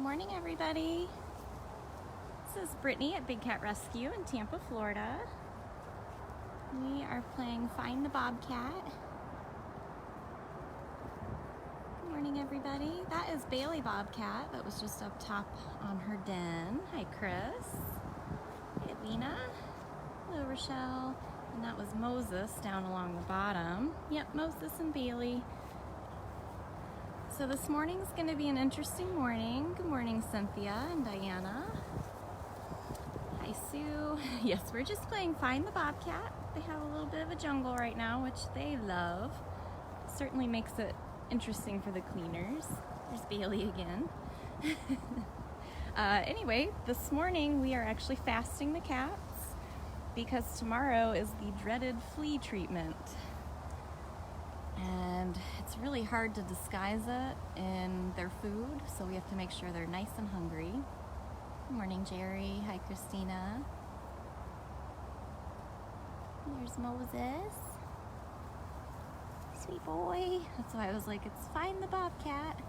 morning, everybody. This is Brittany at Big Cat Rescue in Tampa, Florida. We are playing Find the Bobcat. Good morning, everybody. That is Bailey Bobcat that was just up top on her den. Hi, Chris. Hey, Lena. Hello, Rochelle. And that was Moses down along the bottom. Yep, Moses and Bailey. So this morning's going to be an interesting morning. Good morning, Cynthia and Diana. Hi, Sue. Yes, we're just playing Find the Bobcat. They have a little bit of a jungle right now, which they love. Certainly makes it interesting for the cleaners. There's Bailey again. Anyway, this morning we are actually fasting the cats because tomorrow is the dreaded flea treatment. And it's really hard to disguise it in their food, so we have to make sure they're nice and hungry. Good morning, Jerry. Hi, Christina. Here's Moses. Sweet boy. That's why I was like, it's Find the Bobcat.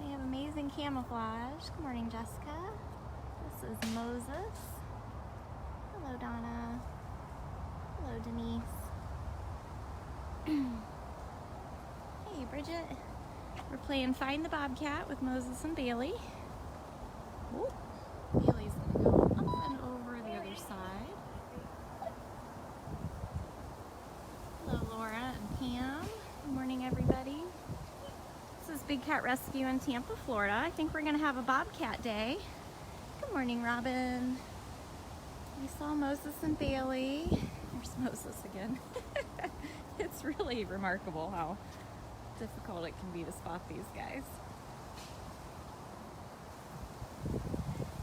They have amazing camouflage. Good morning, Jessica. This is Moses. Hello, Donna. Hello, Denise. Hey, Bridget. We're playing Find the Bobcat with Moses and Bailey. Ooh, Bailey's gonna go up and over the other side. Hello, Laura and Pam. Good morning, everybody. This is Big Cat Rescue in Tampa, Florida. I think we're gonna have a Bobcat day. Good morning, Robin. We saw Moses and Bailey. There's Moses again. It's really remarkable how difficult it can be to spot these guys.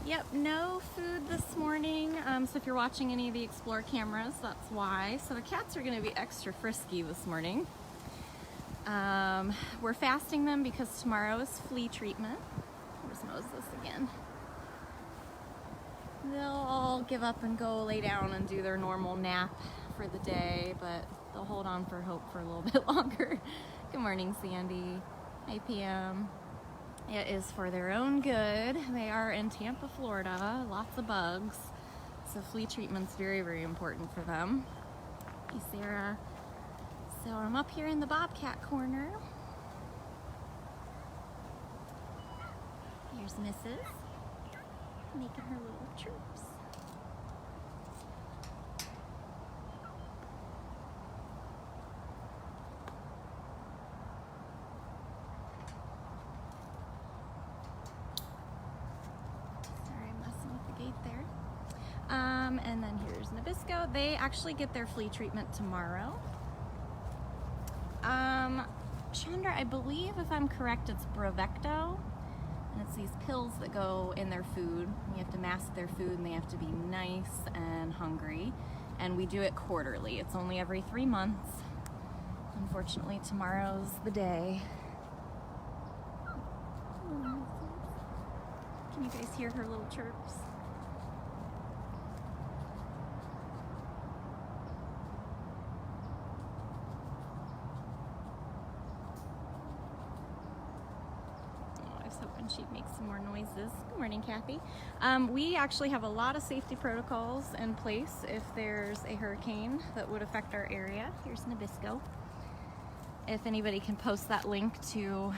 Yep, no food this morning. So if you're watching any of the Explore cameras, that's why. So the cats are going to be extra frisky this morning. We're fasting them because tomorrow is flea treatment. There's Moses again. They'll all give up and go lay down and do their normal nap for the day, but they'll hold on for hope for a little bit longer. Good morning, Sandy. Hi, Pam. It is for their own good. They are in Tampa, Florida. Lots of bugs. So flea treatment's very, very important for them. Hey, Sarah. So I'm up here in the Bobcat corner. Here's Mrs. making her little troops. And then here's Nabisco. They actually get their flea treatment tomorrow. Chandra, I believe if I'm correct, it's Bravecto. And it's these pills that go in their food. You have to mask their food and they have to be nice and hungry. And we do it quarterly. It's only every 3 months. Unfortunately, tomorrow's the day. Can you guys hear her little chirps? Hoping she'd make some more noises. Good morning, Kathy. We actually have a lot of safety protocols in place if there's a hurricane that would affect our area. Here's Nabisco. If anybody can post that link to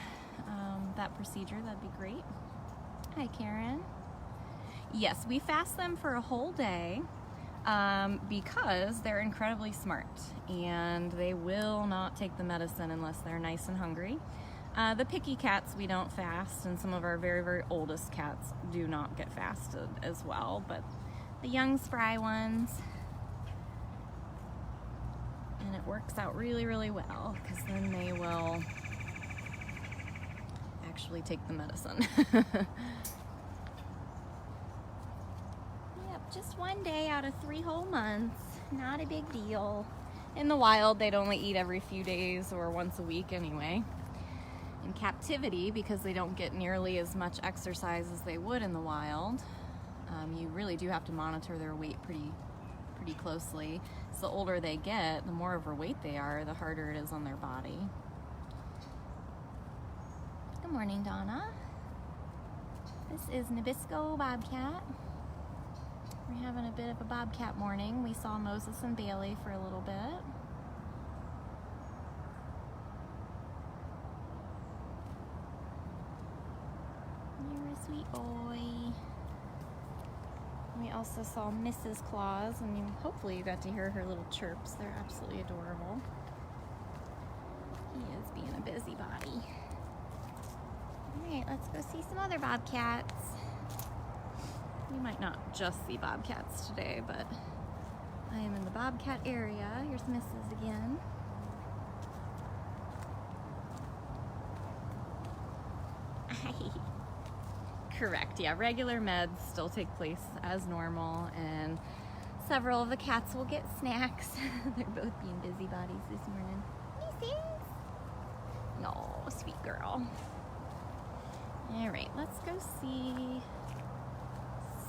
that procedure, that'd be great. Hi, Karen. Yes, we fast them for a whole day because they're incredibly smart and they will not take the medicine unless they're nice and hungry. The picky cats we don't fast, and some of our very, very oldest cats do not get fasted as well, but the young spry ones, and it works out really, really well because then they will actually take the medicine. Yep, just one day out of 3 whole months, not a big deal. In the wild, they'd only eat every few days or once a week anyway. In captivity, because they don't get nearly as much exercise as they would in the wild, you really do have to monitor their weight pretty closely. So the older they get, the more overweight they are, the harder it is on their body. Good morning, Donna. This is Nabisco bobcat. We're having a bit of a bobcat morning. We saw Moses and Bailey for a little bit. You're a sweet boy. We also saw Mrs. Claus, and hopefully you got to hear her little chirps. They're absolutely adorable. He is being a busybody. Alright, let's go see some other bobcats. We might not just see bobcats today, but I am in the bobcat area. Here's Mrs. again. Correct, yeah, regular meds still take place as normal, and several of the cats will get snacks. They're both being busybodies this morning. Mrs. No, sweet girl. Alright, let's go see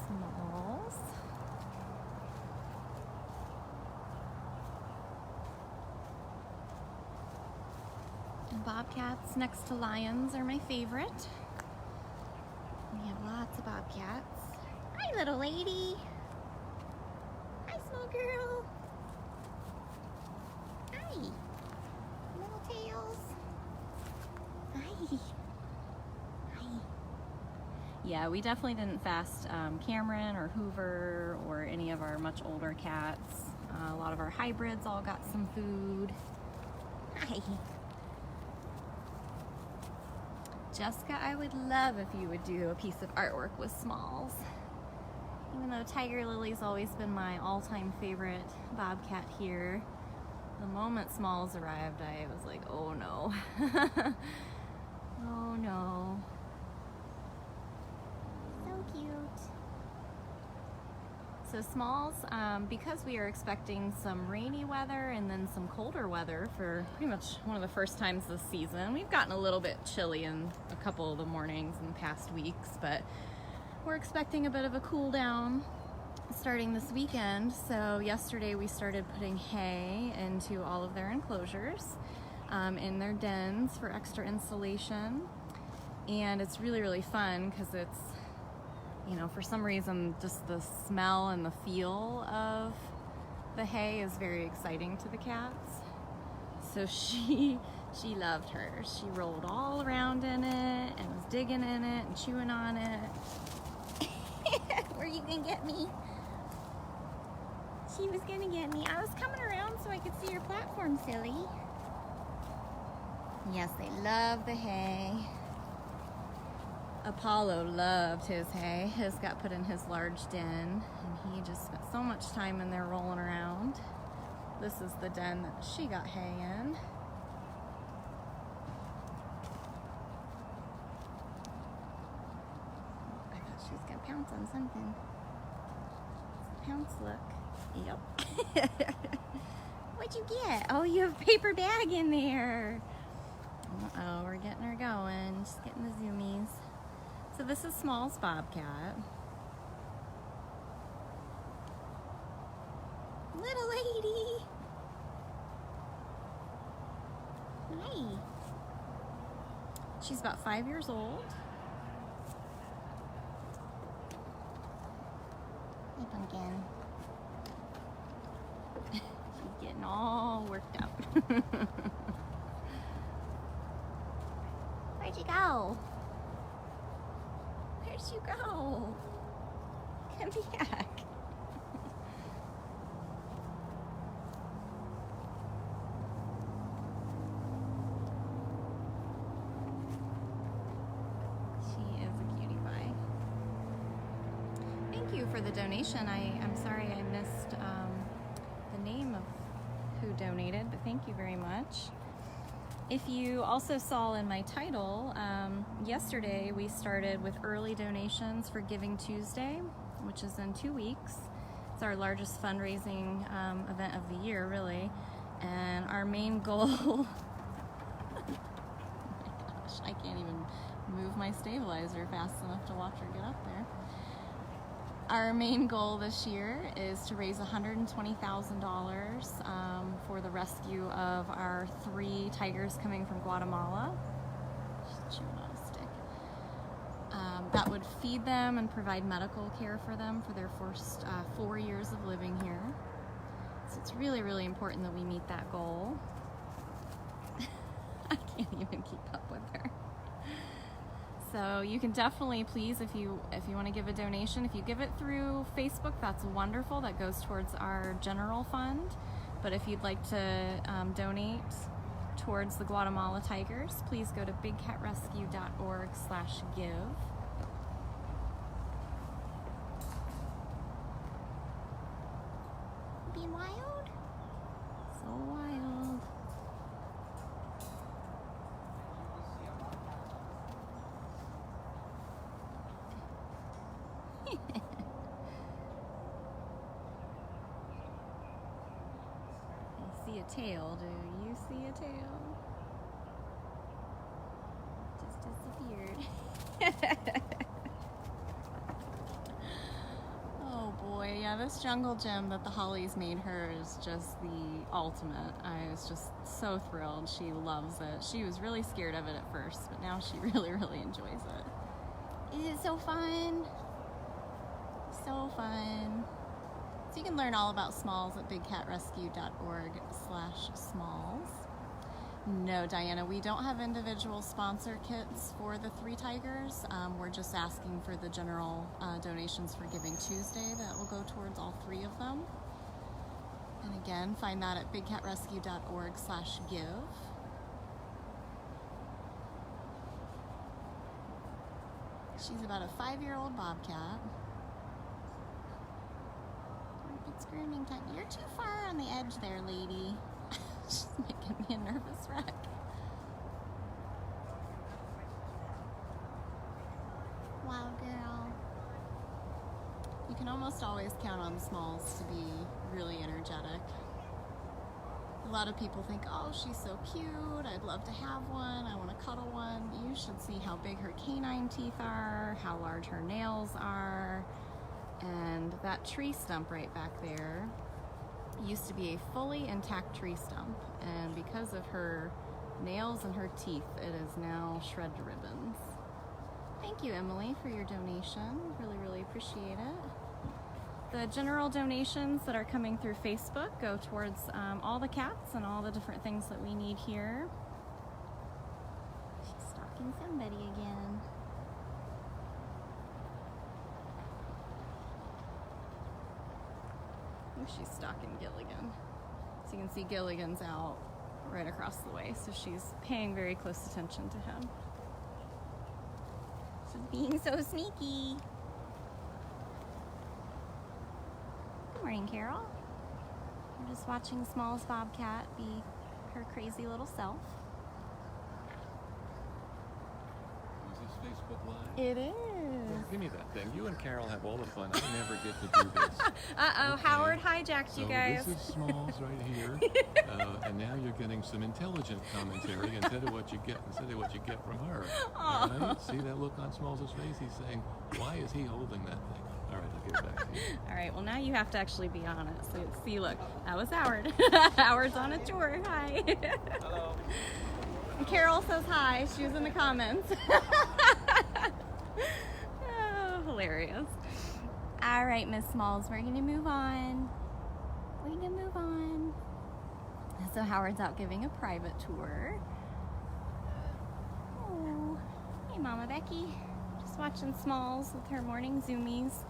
Smalls. And bobcats next to lions are my favorite. We have lots of bobcats. Hi, little lady. Hi, small girl. Hi, little tails. Hi. Yeah, we definitely didn't fast Cameron or Hoover or any of our much older cats. A lot of our hybrids all got some food. Hi. Jessica, I would love if you would do a piece of artwork with Smalls. Even though Tiger Lily's always been my all-time favorite bobcat here, the moment Smalls arrived, I was like, oh no. Oh no. Cute. So Smalls, because we are expecting some rainy weather and then some colder weather for pretty much one of the first times this season. We've gotten a little bit chilly in a couple of the mornings in the past weeks, but we're expecting a bit of a cool down starting this weekend. So yesterday we started putting hay into all of their enclosures, in their dens for extra insulation. And it's really, really fun because it's, you know, for some reason, just the smell and the feel of the hay is very exciting to the cats. So she loved hers. She rolled all around in it and was digging in it and chewing on it. Were you gonna get me? She was gonna get me. I was coming around so I could see your platform, silly. Yes, they love the hay. Apollo loved his hay. His got put in his large den, and he just spent so much time in there rolling around. This is the den that she got hay in. I thought she was gonna pounce on something. Pounce look. Yep. What'd you get? Oh, you have a paper bag in there. Uh-oh, we're getting her going. Just getting the zoomies. So this is Smalls bobcat. Little lady. Hi. She's about 5 years old. Hey, pumpkin. She's getting all worked up. Where'd you go? Where'd you go? Come back. She is a cutie pie. Thank you for the donation. I'm sorry I missed the name of who donated, but thank you very much. If you also saw in my title, yesterday we started with early donations for Giving Tuesday, which is in 2 weeks. It's our largest fundraising event of the year, really. And our main goal, oh my gosh, I can't even move my stabilizer fast enough to watch her get up there. Our main goal this year is to raise $120,000 for the rescue of our 3 tigers coming from Guatemala. She's chewing on a stick. that would feed them and provide medical care for them for their first 4 years of living here. So it's really, really important that we meet that goal. I can't even keep up with her. So you can definitely, please, if you want to give a donation, if you give it through Facebook, that's wonderful. That goes towards our general fund. But if you'd like to donate towards the Guatemala Tigers, please go to bigcatrescue.org/give. Be wild? So wild. See a tail? Do you see a tail? Just disappeared. Oh boy, yeah, this jungle gym that the Hollies made her is just the ultimate. I was just so thrilled. She loves it. She was really scared of it at first, but now she really, really enjoys it. Isn't it so fun? So fun. So you can learn all about smalls at bigcatrescue.org/smalls. No, Diana, we don't have individual sponsor kits for the 3 tigers. We're just asking for the general donations for Giving Tuesday that will go towards all 3 of them. And again, find that at bigcatrescue.org/give. She's about a 5-year-old bobcat. It's grooming time. You're too far on the edge there, lady. She's making me a nervous wreck. Wow, girl. You can almost always count on smalls to be really energetic. A lot of people think, oh, she's so cute. I'd love to have one. I want to cuddle one. You should see how big her canine teeth are, how large her nails are. And that tree stump right back there used to be a fully intact tree stump, and because of her nails and her teeth, it is now shred to ribbons. Thank you, Emily, for your donation. Really, really appreciate it. The general donations that are coming through Facebook go towards all the cats and all the different things that we need here. She's stalking somebody again. She's stalking Gilligan. So you can see Gilligan's out right across the way, so she's paying very close attention to him. She's being so sneaky. Good morning, Carol. We're just watching Smalls Bobcat be her crazy little self. Is this Facebook Live? It is. Give me that thing. You and Carol have all the fun. I never get to do this. Uh-oh, Okay. Howard hijacked you guys. So this is Smalls right here, and now you're getting some intelligent commentary instead of what you get from her. Right? See that look on Smalls' face? He's saying, "Why is he holding that thing?" All right, I'll give it back to you. All right, well now you have to actually be on it. So see, look, that was Howard. Howard's on a tour. Hi. Hello. And Carol says hi. She was in the comments. Oh, hilarious. All right, Miss Smalls, we're gonna move on. So Howard's out giving a private tour. Oh, hey, Mama Becky. Just watching Smalls with her morning zoomies.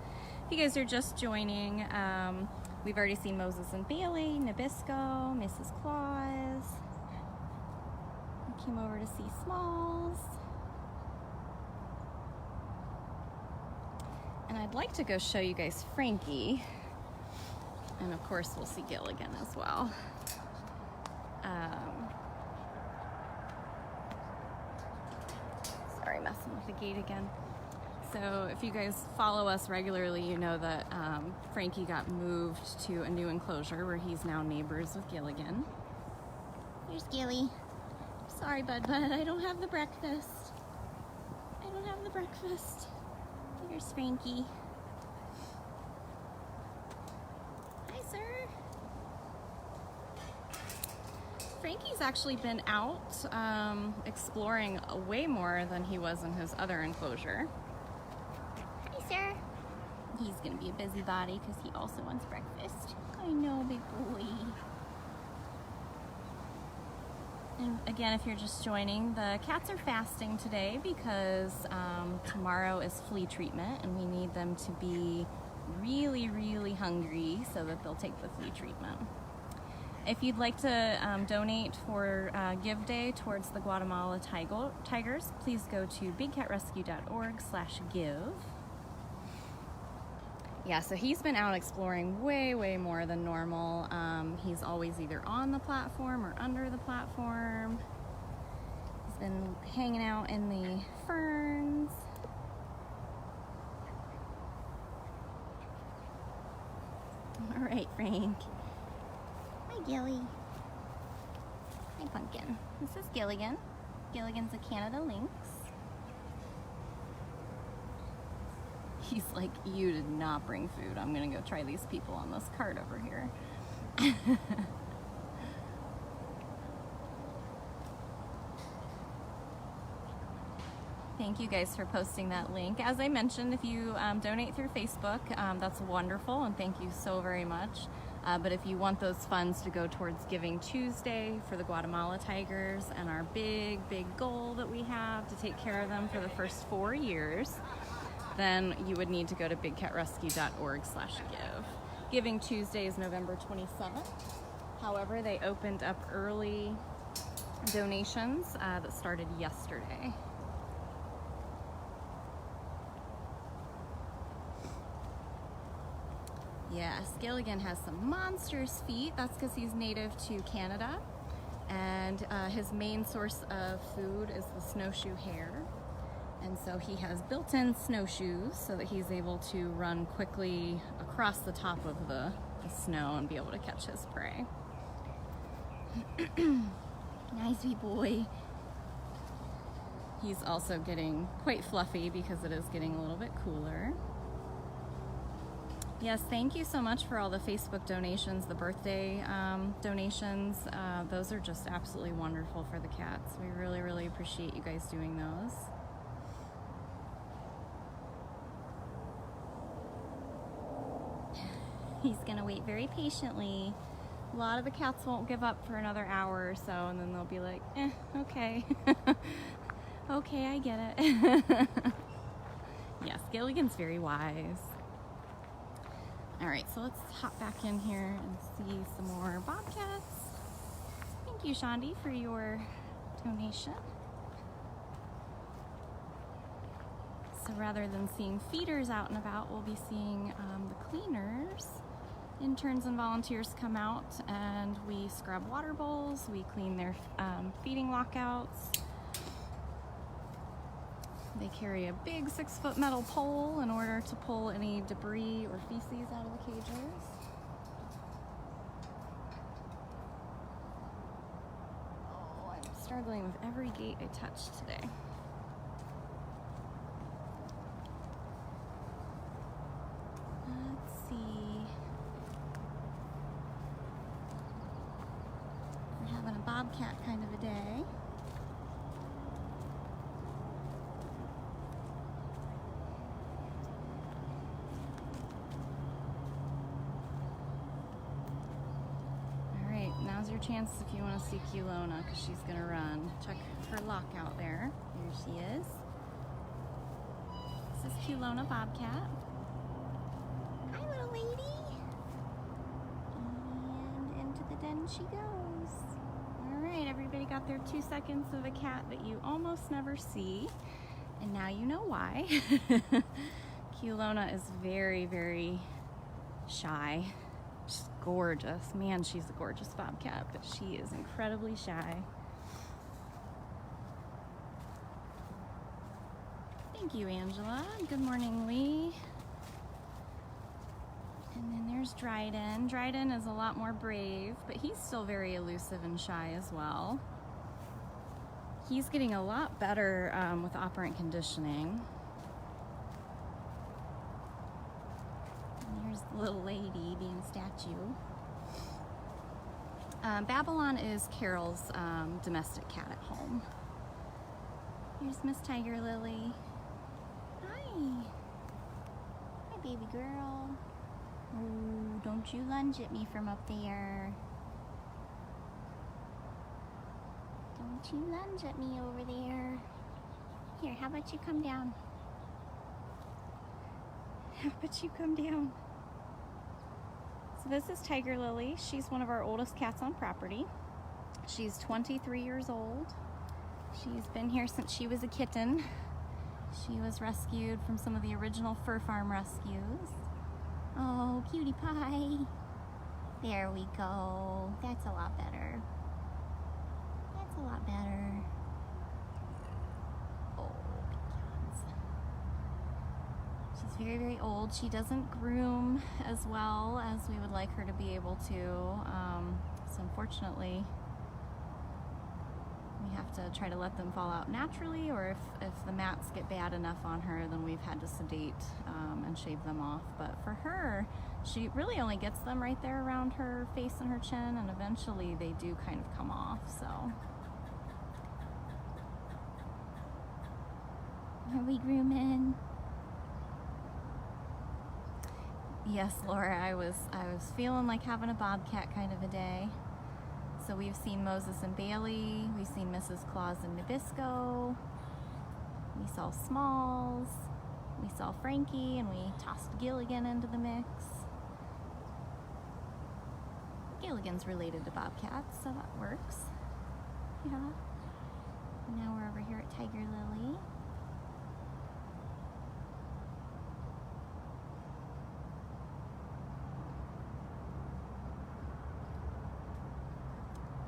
If you guys are just joining, we've already seen Moses and Bailey, Nabisco, Mrs. Claus. We came over to see Smalls. And I'd like to go show you guys Frankie. And of course we'll see Gilligan as well. Sorry, messing with the gate again. So if you guys follow us regularly, you know that Frankie got moved to a new enclosure where he's now neighbors with Gilligan. There's Gilly. Sorry, Bud, I don't have the breakfast. There's Frankie. Hi, sir. Frankie's actually been out exploring way more than he was in his other enclosure. He's gonna be a busybody because he also wants breakfast. I know, big boy. And again, if you're just joining, the cats are fasting today because tomorrow is flea treatment and we need them to be really, really hungry so that they'll take the flea treatment. If you'd like to donate for Give Day towards the Guatemala tigers, please go to bigcatrescue.org/give. Yeah, so he's been out exploring way more than normal. He's always either on the platform or under the platform. He's been hanging out in the ferns. All right, Frank. Hi, Gilly. Hi, Pumpkin. This is Gilligan. Gilligan's a Canada lynx. He's like, you did not bring food. I'm gonna go try these people on this cart over here. Thank you guys for posting that link. As I mentioned, if you donate through Facebook, that's wonderful, and thank you so very much. But if you want those funds to go towards Giving Tuesday for the Guatemala tigers and our big goal that we have to take care of them for the first 4 years, then you would need to go to bigcatrescue.org/give. Giving Tuesday is November 27th. However, they opened up early donations that started yesterday. Yes, Gilligan has some monstrous feet. That's because he's native to Canada. And his main source of food is the snowshoe hare. And so he has built-in snowshoes so that he's able to run quickly across the top of the snow and be able to catch his prey. Nice wee boy. He's also getting quite fluffy because it is getting a little bit cooler. Yes, thank you so much for all the Facebook donations, the birthday donations. Those are just absolutely wonderful for the cats. We really appreciate you guys doing those. He's gonna wait very patiently. A lot of the cats won't give up for another hour or so, and then they'll be like, okay. Okay, I get it. Yes, Gilligan's very wise. All right, so let's hop back in here and see some more bobcats. Thank you, Shandi, for your donation. So rather than seeing feeders out and about, we'll be seeing the cleaners. Interns and volunteers come out and we scrub water bowls, we clean their feeding lockouts. They carry a big 6-foot metal pole in order to pull any debris or feces out of the cages. Oh, I'm struggling with every gate I touch today. Let's see. We're having a bobcat kind of a day. Now's your chance if you want to see Culona, because she's going to run. Check her lockout there. Here she is. This is Culona Bobcat. Hi, little lady. And into the den she goes. All right, everybody got their 2 seconds of a cat that you almost never see. And now you know why. Culona is very shy. She's gorgeous. Man, she's a gorgeous bobcat, but she is incredibly shy. Thank you, Angela. Good morning, Lee. And then there's Dryden. Dryden is a lot more brave, but he's still very elusive and shy as well. He's getting a lot better with operant conditioning. Here's the little lady being a statue. Babylon is Carol's domestic cat at home. Here's Miss Tiger Lily. Hi. Hi, baby girl. Oh, don't you lunge at me from up there. Don't you lunge at me over there. Here, how about you come down? How about you come down? So this is Tiger Lily. She's one of our oldest cats on property. She's 23 years old. She's been here since she was a kitten. She was rescued from some of the original fur farm rescues. Oh, cutie pie. There we go. That's a lot better. That's a lot better. Oh, pecans. She's very, very old. She doesn't groom as well as we would like her to be able to. So unfortunately, we have to try to let them fall out naturally, or if the mats get bad enough on her, then we've had to sedate and shave them off. But for her, she really only gets them right there around her face and her chin, and eventually they do kind of come off. So, are we grooming? Yes, Laura, I was feeling like having a bobcat kind of a day. So we've seen Moses and Bailey, we've seen Mrs. Claus and Nabisco, we saw Smalls, we saw Frankie, and we tossed Gilligan into the mix. Gilligan's related to bobcats, so that works. Yeah. Now we're over here at Tiger Lily.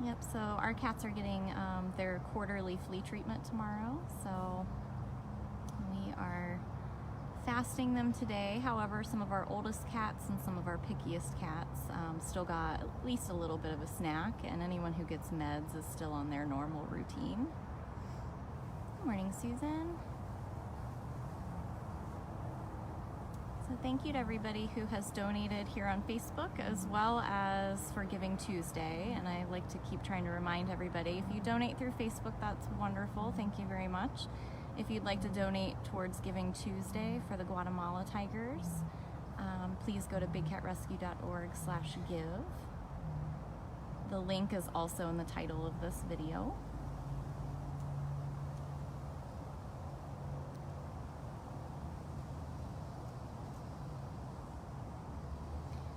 Yep, so our cats are getting their quarterly flea treatment tomorrow, so we are fasting them today. However, some of our oldest cats and some of our pickiest cats still got at least a little bit of a snack, and anyone who gets meds is still on their normal routine. Good morning, Susan. So thank you to everybody who has donated here on Facebook, as well as for Giving Tuesday. And I like to keep trying to remind everybody, if you donate through Facebook, that's wonderful. Thank you very much. If you'd like to donate towards Giving Tuesday for the Guatemala tigers, please go to bigcatrescue.org/give. The link is also in the title of this video.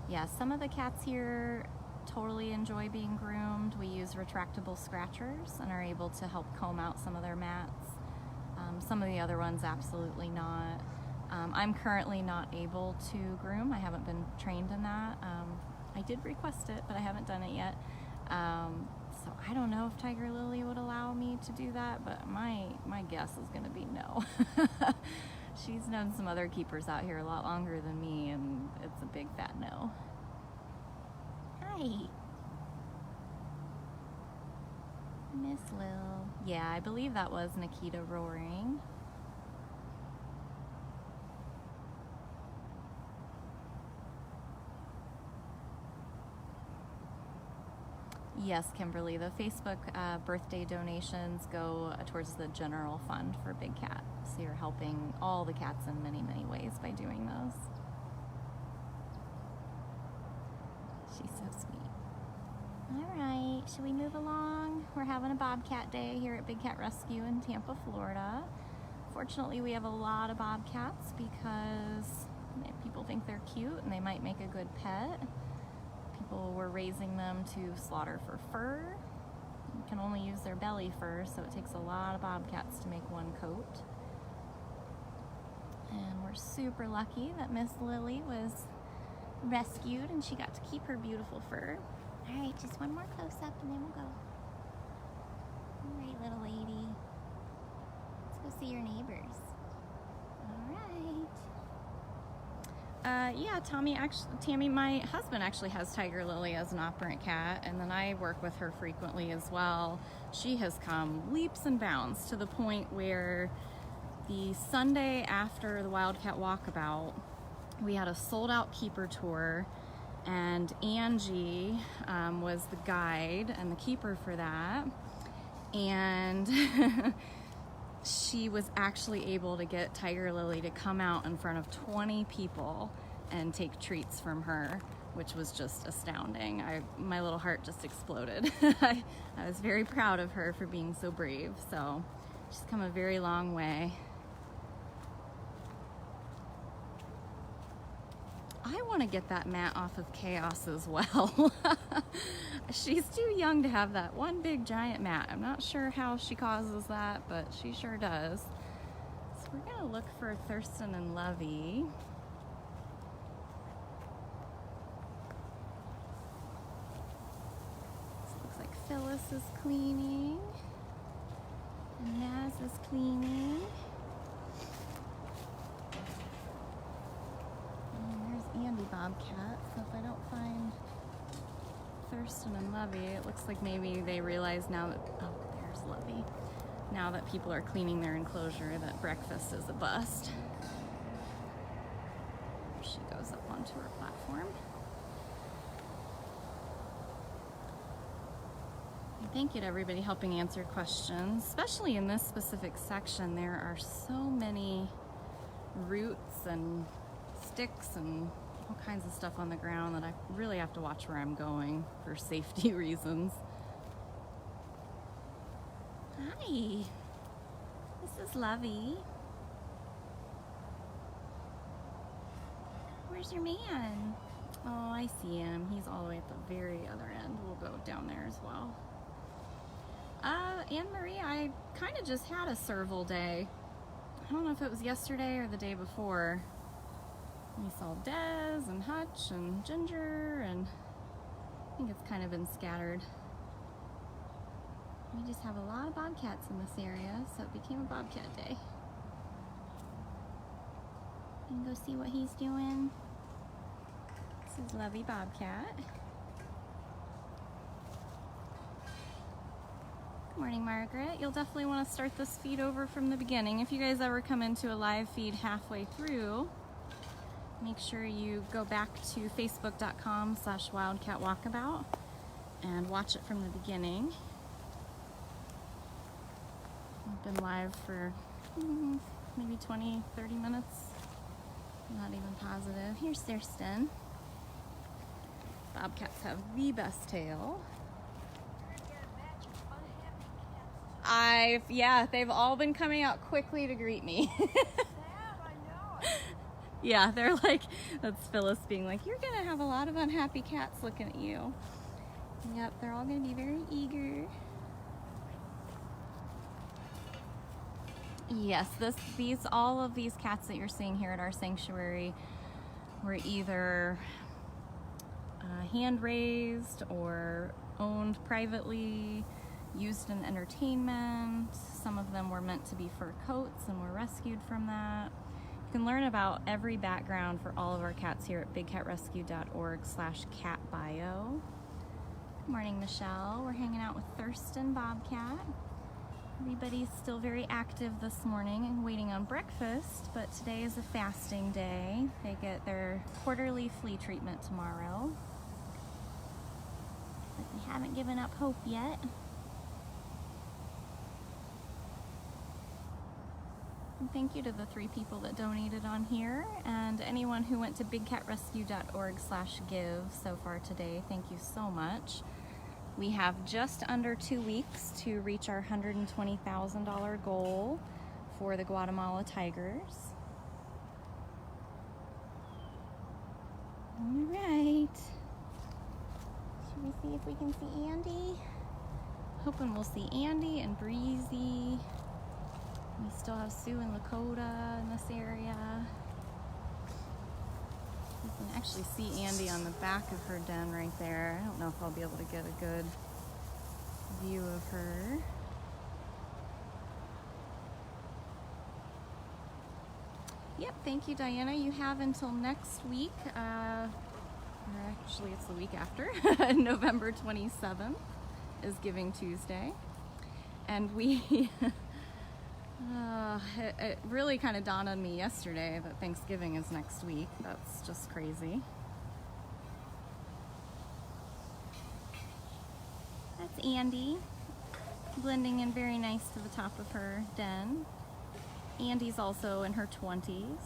Yeah, some of the cats here totally enjoy being groomed. We use retractable scratchers and are able to help comb out some of their mats. Some of the other ones, absolutely not. I'm currently not able to groom. I haven't been trained in that. I did request it, but I haven't done it yet. So I don't know if Tiger Lily would allow me to do that, but my guess is gonna be no. She's known some other keepers out here a lot longer than me, and it's a big fat no. Hi. Miss Lil. Yeah, I believe that was Nikita roaring. Yes, Kimberly, the Facebook birthday donations go towards the general fund for Big Cat. So you're helping all the cats in many, many ways by doing those. She's so sweet. All right, should we move along? We're having a bobcat day here at Big Cat Rescue in Tampa, Florida. Fortunately, we have a lot of bobcats because people think they're cute and they might make a good pet. People were raising them to slaughter for fur. You can only use their belly fur, so it takes a lot of bobcats to make one coat. And we're super lucky that Miss Lily was rescued and she got to keep her beautiful fur. All right, just one more close-up and then we'll go. All right, little lady. Let's go see your neighbors. All right. Yeah, Tammy, my husband actually has Tiger Lily as an operant cat, and then I work with her frequently as well. She has come leaps and bounds to the point where the Sunday after the Wildcat Walkabout, we had a sold-out keeper tour, and Angie was the guide and the keeper for that. And she was actually able to get Tiger Lily to come out in front of 20 people and take treats from her, which was just astounding. My little heart just exploded. I was very proud of her for being so brave. So she's come a very long way. I want to get that mat off of Chaos as well. She's too young to have that one big giant mat. I'm not sure how she causes that, but she sure does. So we're gonna look for Thurston and Lovey. This looks like Phyllis is cleaning, and Naz is cleaning. Andy Bobcat, so if I don't find Thurston and Lovey, it looks like maybe they realize now that, oh, there's Lovey. Now that people are cleaning their enclosure, that breakfast is a bust. She goes up onto her platform. And thank you to everybody helping answer questions, especially in this specific section. There are so many roots and sticks and all kinds of stuff on the ground that I really have to watch where I'm going for safety reasons. Hi, this is Lovey. Where's your man? Oh, I see him. He's all the way at the very other end. We'll go down there as well. Anne-Marie, I kind of just had a serval day. I don't know if it was yesterday or the day before. We saw Dez and Hutch and Ginger, and I think it's kind of been scattered. We just have a lot of bobcats in this area, so it became a bobcat day. You can go see what he's doing. This is Lovey Bobcat. Good morning, Margaret. You'll definitely want to start this feed over from the beginning. If you guys ever come into a live feed halfway through, make sure you go back to facebook.com/Wildcat Walkabout and watch it from the beginning. I've been live for maybe 20, 30 minutes. I'm not even positive. Here's Thurston. Bobcats have the best tail. Yeah, they've all been coming out quickly to greet me. Yeah, they're like, that's Phyllis being like, you're gonna have a lot of unhappy cats looking at you. Yep, they're all gonna be very eager. Yes, all of these cats that you're seeing here at our sanctuary were either hand raised or owned privately, used in entertainment. Some of them were meant to be fur coats and were rescued from that. You can learn about every background for all of our cats here at bigcatrescue.org/catbio. Good morning, Michelle. We're hanging out with Thurston Bobcat. Everybody's still very active this morning and waiting on breakfast, but today is a fasting day. They get their quarterly flea treatment tomorrow. But they haven't given up hope yet. And thank you to the 3 people that donated on here and anyone who went to bigcatrescue.org/give so far today. Thank you so much. We have just under 2 weeks to reach our $120,000 goal for the Guatemala tigers. All right. Should we see if we can see Andy? Hoping we'll see Andy and Breezy. We still have Sue and Lakota in this area. You can actually see Andy on the back of her den right there. I don't know if I'll be able to get a good view of her. Yep, thank you, Diana. You have until next week, or actually it's the week after, November 27th is Giving Tuesday. And we... it really kind of dawned on me yesterday that Thanksgiving is next week. That's just crazy. That's Andy. blending in very nice to the top of her den. Andy's also in her 20s.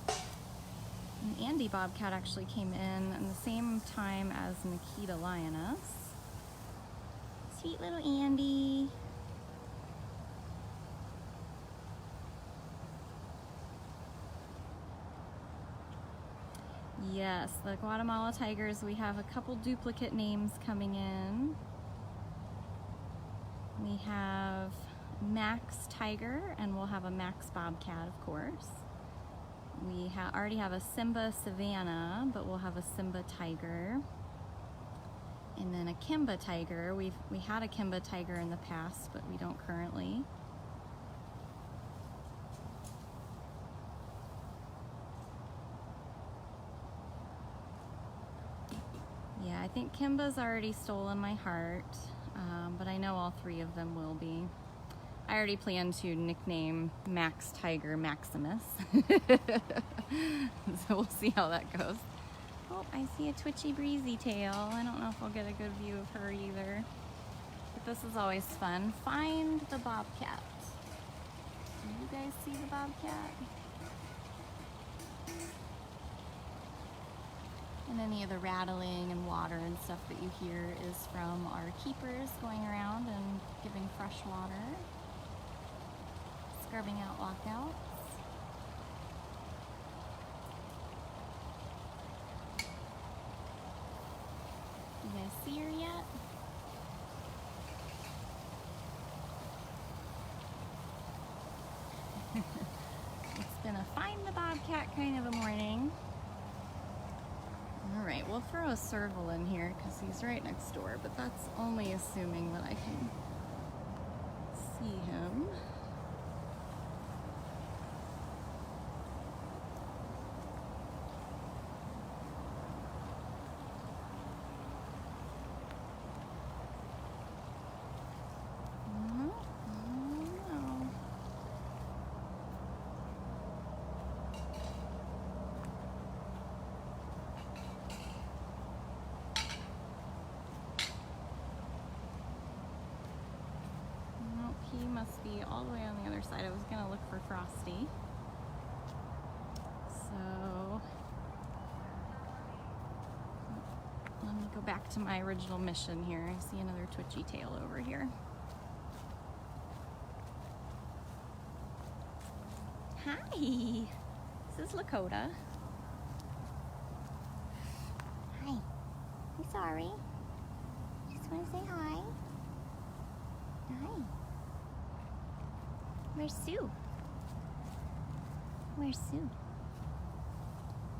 And Andy Bobcat actually came in the same time as Nikita Lioness. Sweet little Andy. Yes, the Guatemala tigers, we have a couple duplicate names coming in. We have Max Tiger, and we'll have a Max Bobcat, of course. We already have a Simba Savannah, but we'll have a Simba Tiger. And then a Kimba Tiger. We had a Kimba Tiger in the past, but we don't currently. Yeah, I think Kimba's already stolen my heart, but I know all three of them will be. I already plan to nickname Max Tiger Maximus. So we'll see how that goes. Oh, I see a twitchy breezy tail. I don't know if I'll get a good view of her either. But this is always fun. Find the bobcat. Do you guys see the bobcat? And any of the rattling and water and stuff that you hear is from our keepers going around and giving fresh water. Scrubbing out walkouts. You guys see her yet? It's been a find the bobcat kind of a morning. Alright, we'll throw a serval in here because he's right next door, but that's only assuming that I can see him. He must be all the way on the other side. I was gonna look for Frosty. So let me go back to my original mission here. I see another twitchy tail over here. Hi, this is Lakota. Hi, I'm sorry. Just want to say hi. Hi. Where's Sue? Where's Sue?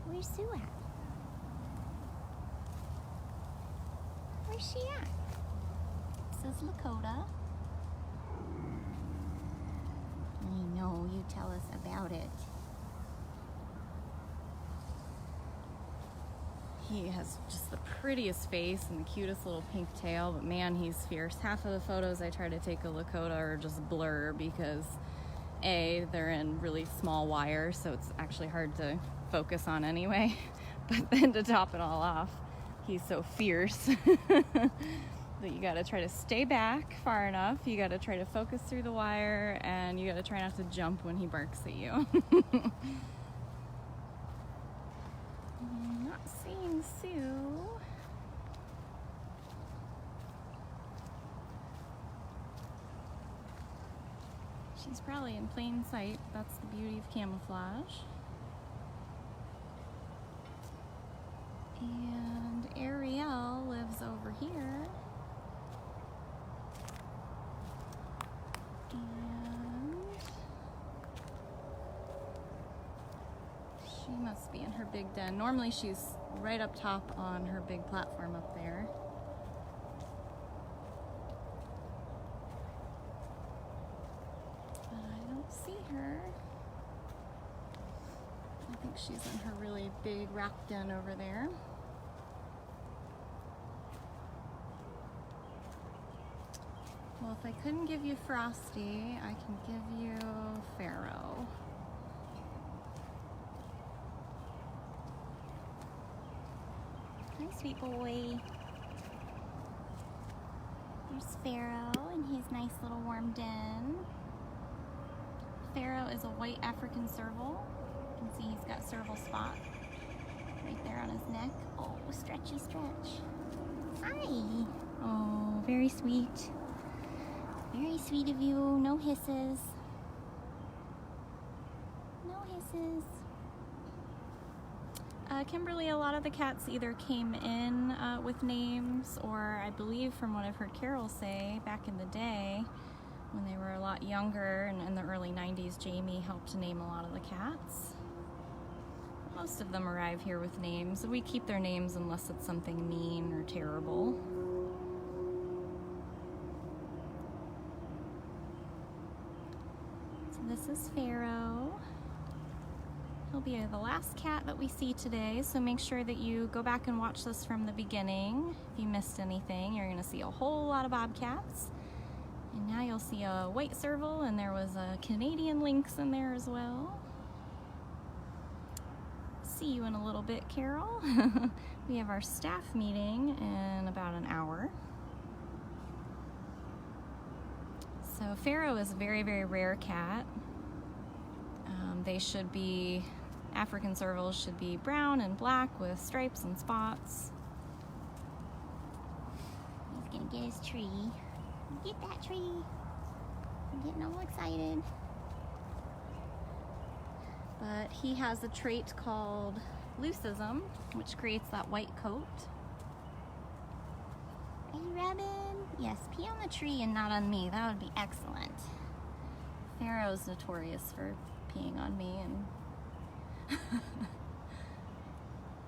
Where's Sue at? Where's she at? This is Lakota. I know, you tell us about it. He has just the prettiest face and the cutest little pink tail, but man, he's fierce. Half of the photos I try to take of Lakota are just blur because A, they're in really small wire, so it's actually hard to focus on anyway. But then to top it all off, he's so fierce that you gotta try to stay back far enough, you gotta try to focus through the wire, and you gotta try not to jump when he barks at you. Not seeing Sue. She's probably in plain sight. That's the beauty of camouflage. And Ariel lives over here. And she must be in her big den. Normally she's right up top on her big platform up there. But I don't see her. I think she's in her really big rock den over there. Well, if I couldn't give you Frosty, I can give you Pharaoh. Hi, sweet boy. There's Pharaoh in his nice little warm den. Pharaoh is a white African serval. You can see he's got serval spot right there on his neck. Oh, stretchy stretch. Hi. Oh, very sweet. Very sweet of you. No hisses. No hisses. Kimberly, a lot of the cats either came in with names, or I believe from what I've heard Carol say, back in the day when they were a lot younger and in the early 90s, Jamie helped name a lot of the cats. Most of them arrive here with names. We keep their names unless it's something mean or terrible. So this is Pharaoh. He'll be the last cat that we see today, so make sure that you go back and watch this from the beginning. If you missed anything, you're gonna see a whole lot of bobcats. And now you'll see a white serval, and there was a Canadian lynx in there as well. See you in a little bit, Carol. We have our staff meeting in about an hour. So Pharaoh is a very, very rare cat. They should be, African servals should be brown and black with stripes and spots. He's gonna get his tree. Get that tree. I'm getting all excited. But he has a trait called leucism, which creates that white coat. Are you rubbing? Yes, pee on the tree and not on me. That would be excellent. Pharaoh's notorious for peeing on me, and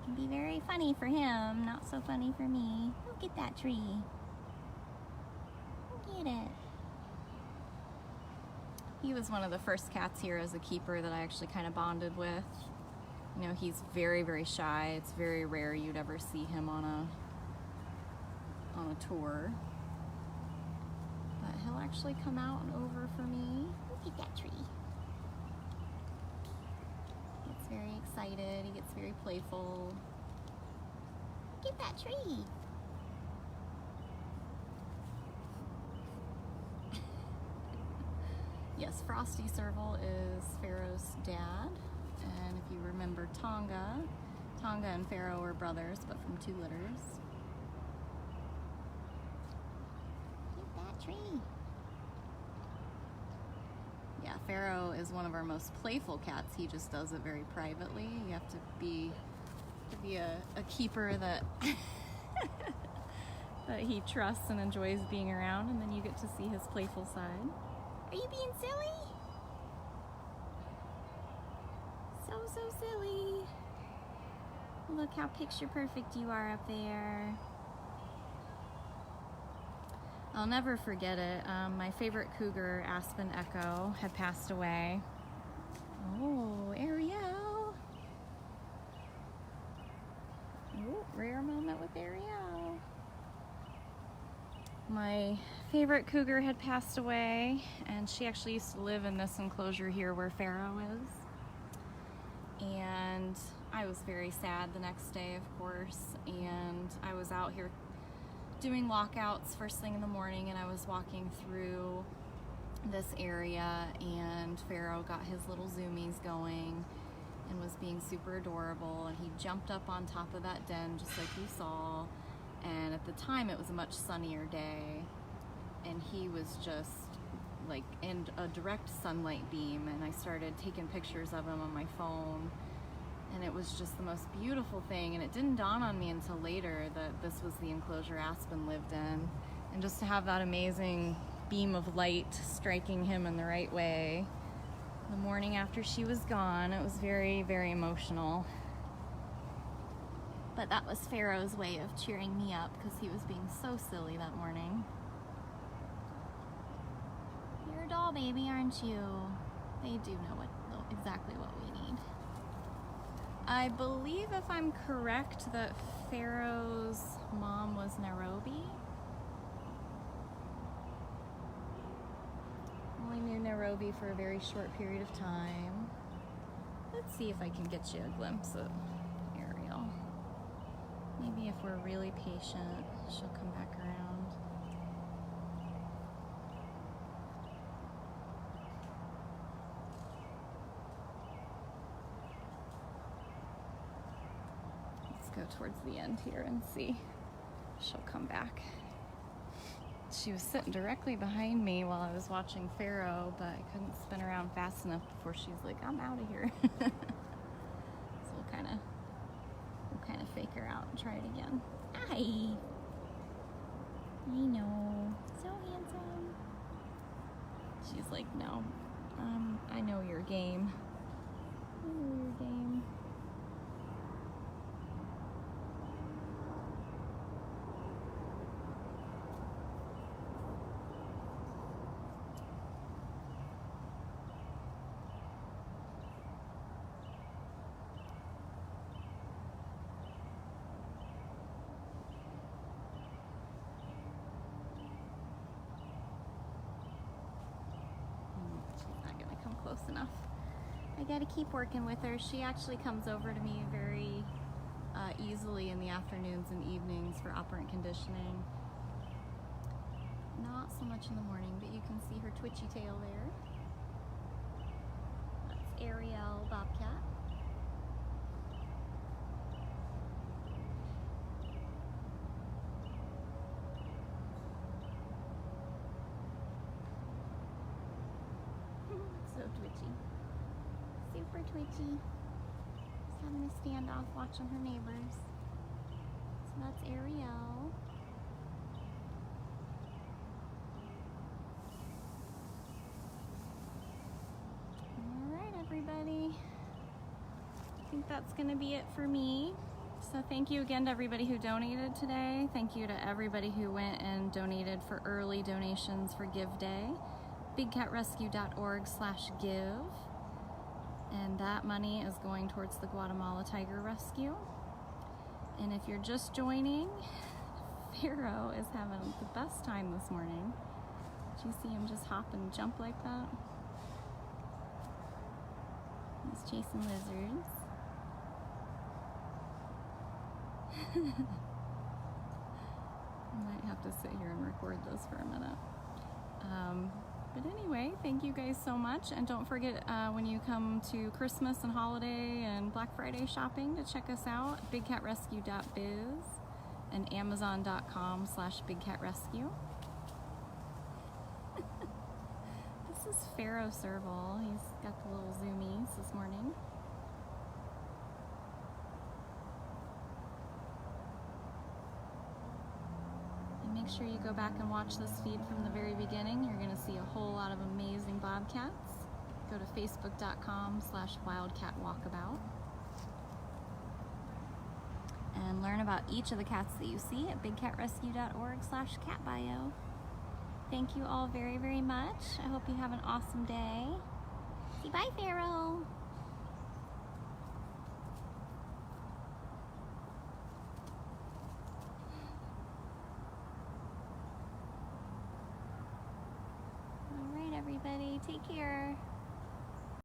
can be very funny for him, not so funny for me. Look at that tree. Look at it. He was one of the first cats here as a keeper that I actually kind of bonded with. You know, he's very, very shy. It's very rare you'd ever see him on a tour. But he'll actually come out and over for me. Look at that tree. He gets very excited. He gets very playful. Look at that tree. Yes, Frosty Serval is Pharaoh's dad, and if you remember Tonga and Pharaoh were brothers, but from 2 litters. Look at that tree. Yeah, Pharaoh is one of our most playful cats. He just does it very privately. You have to be a keeper that that he trusts and enjoys being around, and then you get to see his playful side. Are you being silly? So silly. Look how picture perfect you are up there. I'll never forget it. My favorite cougar, Aspen Echo, had passed away. Oh, Ariel. Oh, rare moment with Ariel. My favorite cougar had passed away, and she actually used to live in this enclosure here where Pharaoh is. And I was very sad the next day, of course, and I was out here doing walkouts first thing in the morning, and I was walking through this area, and Pharaoh got his little zoomies going and was being super adorable, and he jumped up on top of that den just like you saw. And at the time it was a much sunnier day, and he was just like in a direct sunlight beam, and I started taking pictures of him on my phone, and it was just the most beautiful thing. And it didn't dawn on me until later that this was the enclosure Aspen lived in, and just to have that amazing beam of light striking him in the right way the morning after she was gone, it was very, very emotional. But that was Pharaoh's way of cheering me up, because he was being so silly that morning. You're a doll baby, aren't you? They do know exactly what we need. I believe, if I'm correct, that Pharaoh's mom was Nairobi. Only knew Nairobi for a very short period of time. Let's see if I can get you a glimpse of Ariel. Maybe if we're really patient, she'll come back around. towards the end here and see if she'll come back. She was sitting directly behind me while I was watching Pharaoh, but I couldn't spin around fast enough before she's like, I'm out of here. So we'll kind of fake her out and try it again. Hi. I know. So handsome. She's like, no. I know your game. I know your game. Close enough. I gotta keep working with her. She actually comes over to me very easily in the afternoons and evenings for operant conditioning. Not so much in the morning, but you can see her twitchy tail there. That's Ariel Bobcat. So twitchy. Super twitchy. Just having a standoff watching her neighbors. So that's Ariel. Alright, everybody. I think that's going to be it for me. So thank you again to everybody who donated today. Thank you to everybody who went and donated for early donations for Give Day. bigcatrescue.org/give, and that money is going towards the Guatemala tiger rescue. And if you're just joining, Pharaoh is having the best time this morning. Did you see him just hop and jump like that? He's chasing lizards. I might have to sit here and record this for a minute. But anyway, thank you guys so much, and don't forget when you come to Christmas and holiday and Black Friday shopping to check us out, bigcatrescue.biz and amazon.com/bigcatrescue. This is Pharaoh Serval. He's got the little zoomies this morning. Make sure you go back and watch this feed from the very beginning. You're going to see a whole lot of amazing bobcats. Go to facebook.com/Wildcat Walkabout and learn about each of the cats that you see at bigcatrescue.org/catbio. Thank you all very, very much. I hope you have an awesome day. Say bye, Pharaoh. Everybody, take care.